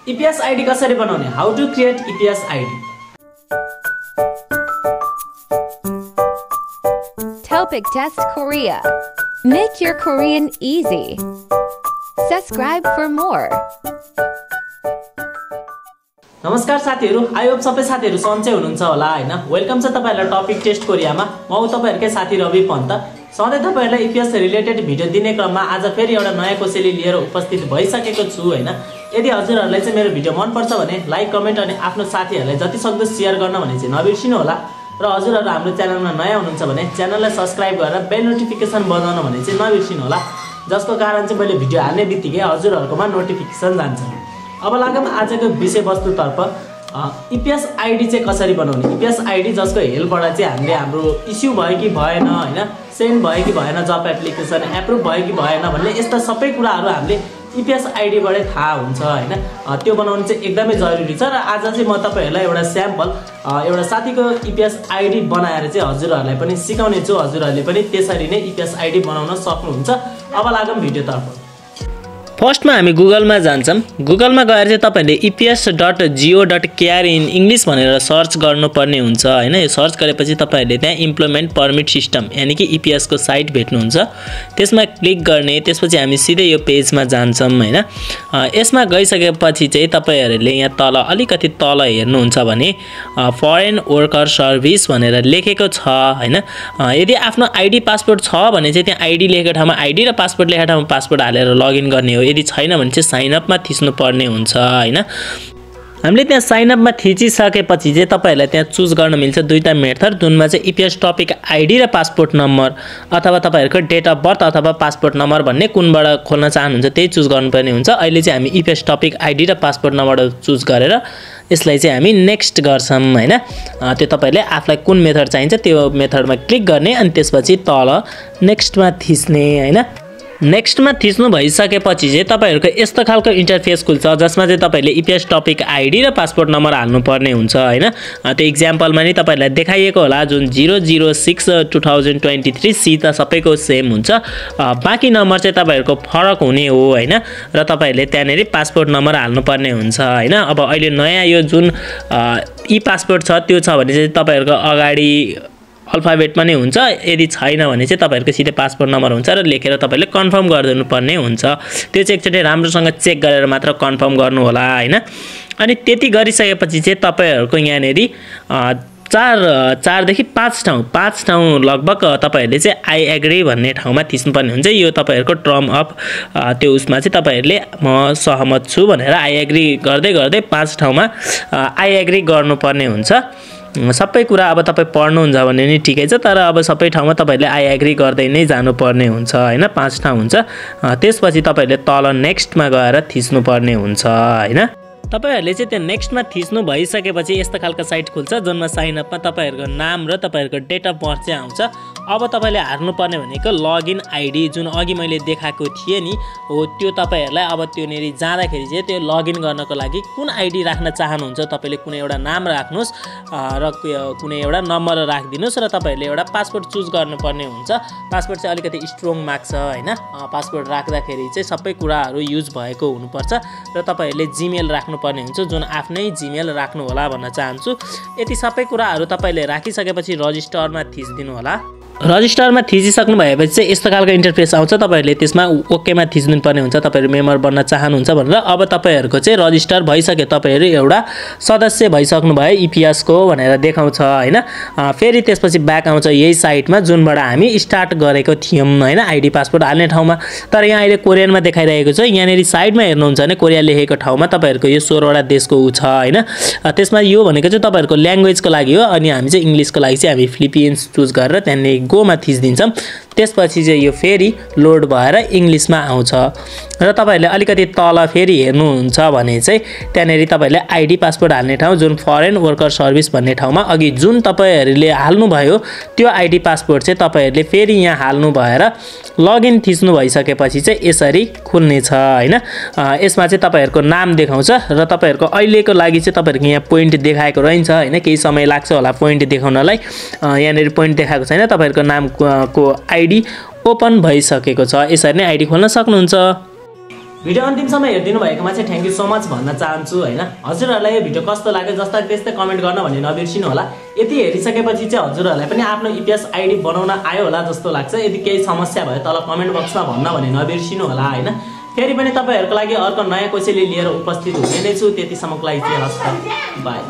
EPS ID कसरी बनाउने? How to create EPS ID? Topik Test Korea. Make your Korean easy. Subscribe for more. नमस्कार साथीहरु, I hope सबै साथीहरु सन्चै हुनुहुन्छ होला हैन। वेलकम छ तपाईहरुलाई टपिक टेस्ट कोरियामा। म हो तपाईहरुकै साथी रवि पन्त। सधैं तपाईहरुलाई EPS रिलेटेड भिडियो दिने क्रममा आज फेरि एउटा नयाँ कोसेली लिएर उपस्थित भइसकेको छु हैन। यदि हजुरहरुलाई चाहिँ मेरो भिडियो मन पर्छ भने लाइक, कमेन्ट अनि आफ्नो साथीहरुलाई जति सक्दो शेयर गर्न भने चाहिँ नबिर्सिनु होला। र हजुरहरु हाम्रो च्यानलमा नयाँ हुनुहुन्छ भने च्यानललाई सब्स्क्राइब गरेर बेल नोटिफिकेसन बजाउन भने चाहिँ नबिर्सिनु होला। जसको कारण चाहिँ मैले भिडियो हाल्ने बित्तिकै हजुरहरुकोमा नोटिफिकेसन जान्छ। अब लागौं आजको विषयवस्तुतर्फ। EPS ID चाहिँ कसरी बनाउने? EPS ID जसको हेल्पबाट चाहिँ हामीले हाम्रो इस्यु भयो कि भएन हैन, सेन्ड भयो कि भएन, जब एप्लिकेसन एप्रुभ भयो कि भएन भन्ने यस्ता सबै कुराहरु हामीले EPS ID बाटै थाहा हुन्छ हैन। त्यो बनाउनु चाहिँ एकदमै जरुरी छ। र आज चाहिँ म तपाईहरुलाई एउटा स्याम्पल एउटा साथीको EPS ID बनाएर चाहिँ हजुरहरुलाई पनि सिकाउने छु। हजुरहरुले पनि त्यसरी नै EPS ID बनाउन सक्नुहुन्छ। अब लागौं भिडियोतर्फ। फर्स्टमा हामी गुगलमा जान्छौं। गुगलमा गएर चाहिँ तपाईले eps.go.kr इन इंग्लिश भनेर सर्च गर्नुपर्ने हुन्छ हैन। यो सर्च गरेपछि तपाईहरुले त्यहाँ इम्प्लिमेन्ट परमिट सिस्टम यानी कि EPS को साइट भेट्नुहुन्छ। त्यसमा क्लिक गर्ने, त्यसपछि हामी सिधै यो पेजमा जान्छौं हैन। यसमा गइसकेपछि चाहिँ तपाईहरुले यहाँ तल अलिकति तल हेर्नुहुन्छ भने फरेन वर्कर सर्भिस भनेर लेखेको छ हैन। यदि आफ्नो आईडी पासपोर्ट छ भने चाहिँ त्यहाँ आईडी लेखेको ठाउँमा आईडी र पासपोर्ट लेखेको ठाउँमा पासपोर्ट हालेर लगइन गर्ने हो। यदि छैन भने चाहिँ साइन अप मा थिच्नु पर्ने हुन्छ हैन। हामीले त्यहाँ साइन अप मा थिचिसकेपछि चाहिँ तपाईहरुलाई त्यहाँ चुज गर्न मिल्छ दुईटा मेथड, जुनमा चाहिँ EPS टपिक आईडी र पासपोर्ट नम्बर अथवा तपाईहरुको डेट अफ बर्थ अथवा पासपोर्ट नम्बर भन्ने कुनबाट खोल्न चाहनुहुन्छ त्यही चुज गर्नुपर्ने हुन्छ। अहिले चाहिँ हामी EPS टपिक आईडी र पासपोर्ट नम्बर चुज गरेर यसलाई चाहिँ हामी नेक्स्ट गर्छौं हैन। त्यो तपाईहरुले आफुलाई कुन मेथड चाहिन्छ त्यो मेथडमा क्लिक गर्ने अनि त्यसपछि तल नेक्स्टमा थिच्ने हैन। नेक्स्टमा थिच्नु भइसकेपछि चाहिँ तपाईहरुको यस्तो खालको इन्टरफेस खुल्छ जसमा चाहिँ तपाईले EPS टपिक आईडी र पासपोर्ट नम्बर हाल्नु पर्ने हुन्छ हैन। त्यो एक्जाम्पलमा नि तपाईहरुलाई देखाइएको होला जुन 006/2023 सी त सबैको सेम हुन्छ। बाँकी नम्बर चाहिँ तपाईहरुको फरक हुने हो हैन। र तपाईहरुले त्यहाँनेरि पासपोर्ट नम्बर हाल्नु पर्ने हुन्छ हैन। अब अहिले नयाँ यो जुन ई पासपोर्ट छ त्यो छ भने चाहिँ तपाईहरुको अगाडि अल्फाबेटमा नै हुन्छ। यदि छैन भने चाहिँ तपाईहरुको सिधै पासपोर्ट नम्बर हुन्छ र लेखेर तपाईले कन्फर्म गरिदिनु पर्ने हुन्छ। त्यो चाहिँ एकचोटी राम्रोसँग चेक गरेर मात्र कन्फर्म गर्नु होला हैन। अनि त्यति गरिसकेपछि चाहिँ तपाईहरुको यहाँनेरि 4 देखि 5 ठाउँ लगभग तपाईहरुले चाहिँ आई एग्री भन्ने ठाउँमा थिच्नुपर्ने हुन्छ। यो तपाईहरुको टर्म अफ त्यो उसमा चाहिँ तपाईहरुले म सहमत छु भनेर आई एग्री गर्दै गर्दै 5 ठाउँमा आई एग्री गर्नुपर्ने हुन्छ। सबै कुरा अब तपाई पढ्नुहुन्छ भने नि ठिकै छ, तर अब सबै ठाउँमा तपाईहरुले आई एग्री गर्दै नै जानुपर्ने हुन्छ हैन। 5 ठाउँ हुन्छ। त्यसपछि तपाईहरुले तल नेक्स्टमा गएर थिच्नु पर्ने हुन्छ हैन। तपाईहरुले चाहिँ त्यो नेक्स्टमा थिच्नु भइसकेपछि यस्तो खालको साइट खुल्छ जुनमा साइन अपमा तपाईहरुको नाम र तपाईहरुको डेट अफ बर्थ चाहिँ आउँछ। अब तपाईले हाल्नु पर्ने भनेको लगइन आईडी जुन अघि मैले देखाएको थिए नि हो त्यो तपाईहरुलाई अब त्यो नेरी जाँदाखेरि चाहिँ त्यो लगइन गर्नको लागि कुन आईडी राख्न चाहनुहुन्छ तपाईले कुनै एउटा नाम राख्नुस् र कुनै एउटा नम्बर राखिदिनुस् र तपाईहरुले एउटा पासपोर्ट चुज गर्नुपर्ने हुन्छ। पासपोर्ट चाहिँ अलिकति स्ट्रङ माग्छ हैन। पासपोर्ट राख्दाखेरि चाहिँ सबै कुराहरु युज भएको हुनुपर्छ र तपाईहरुले जीमेल राख्नु पर्ने हुन्छ जुन आफ्नै जीमेल राख्नु होला भन्न चाहन्छु। यति सबै कुराहरु तपाईले राखिसकेपछि रजिस्टरमा थिच्दिनु होला। रजिस्टरमा थिचिसक्नु भएपछि चाहिँ यस्तो खालको इन्टरफेस आउँछ। तपाईहरुले त्यसमा ओकेमा थिच्नु पर्ने हुन्छ तपाईहरु मेम्बर बन्न चाहनुहुन्छ भनेर। अब तपाईहरुको चाहिँ रजिस्टर भइसक्यो, तपाईहरु एउटा सदस्य भइसक्नु भयो EPS को भनेर देखाउँछ हैन। फेरि त्यसपछि ब्याक आउँछ यही साइटमा जुनबाट हामी स्टार्ट गरेको थियौं हैन आईडी पासपोर्ट हाल्ने ठाउँमा। तर यहाँ अहिले कोरियनमा देखाइरहेको छ। यहाँनेरि साइडमा हेर्नुहुन्छ भने कोरिया लेखेको ठाउँमा तपाईहरुको यो 16 वटा देशको उ छ हैन। त्यसमा यो भनेको चाहिँ तपाईहरुको ल्याङ्ग्वेजको लागि हो। अनि हामी चाहिँ इंग्लिशको लागि चाहिँ हामी फिलिपिन्स चुज गरेर त्यहाँनेरि गोमा थिच्दिन्छौं। त्यसपछि चाहिँ यो फेरि लोड भएर इंग्लिशमा आउँछ र तपाईहरुले अलिकति तल फेरि हेर्नुहुन्छ भने चाहिँ त्यहाँनेरि तपाईहरुले आईडी पासपोर्ट हाल्ने ठाउँ जुन फरेन वर्कर सर्भिस भन्ने ठाउँमा अघि जुन तपाईहरुले हाल्नु भयो त्यो आईडी पासपोर्ट चाहिँ तपाईहरुले फेरि यहाँ हाल्नु भएर लगइन थिच्नु भइसकेपछि चाहिँ यसरी खुल्ने छ हैन। यसमा चाहिँ तपाईहरुको नाम देखाउँछ र तपाईहरुको अहिलेको लागि चाहिँ तपाईहरुको यहाँ पोइन्ट देखाएको रहन्छ हैन। केही समय लाग्छ होला पोइन्ट देखाउनलाई। यहाँनेरि पोइन्ट देखाएको छैन। तपाईहरुको नामको आईडी ओपन भइसकेको छ। यसरी नै आईडी खोल्न सक्नुहुन्छ। भिडियो अन्तिमसम्म हेरिदिनु भएकोमा चाहिँ थ्याङ्क यू सो मच भन्न चाहन्छु हैन। हजुरहरूलाई यो भिडियो कस्तो लाग्यो जस्ता त्यस्तै कमेन्ट गर्न भन्ने नबिर्सिनु होला। यति हेरिसकेपछि चाहिँ हजुरहरूलाई पनि आफ्नो इपिएस आइडी बनाउन आयो होला जस्तो लाग्छ। यदि केही समस्या भयो तल कमेन्ट बक्समा भन्न भने नबिर्सिनु होला हैन। फेरि पनि तपाईहरुको लागि अर्को नयाँ कसैले लिएर उपस्थित हुने नै छु। त्यतिसम्मको लागि चाहिँ हस् त बाइ।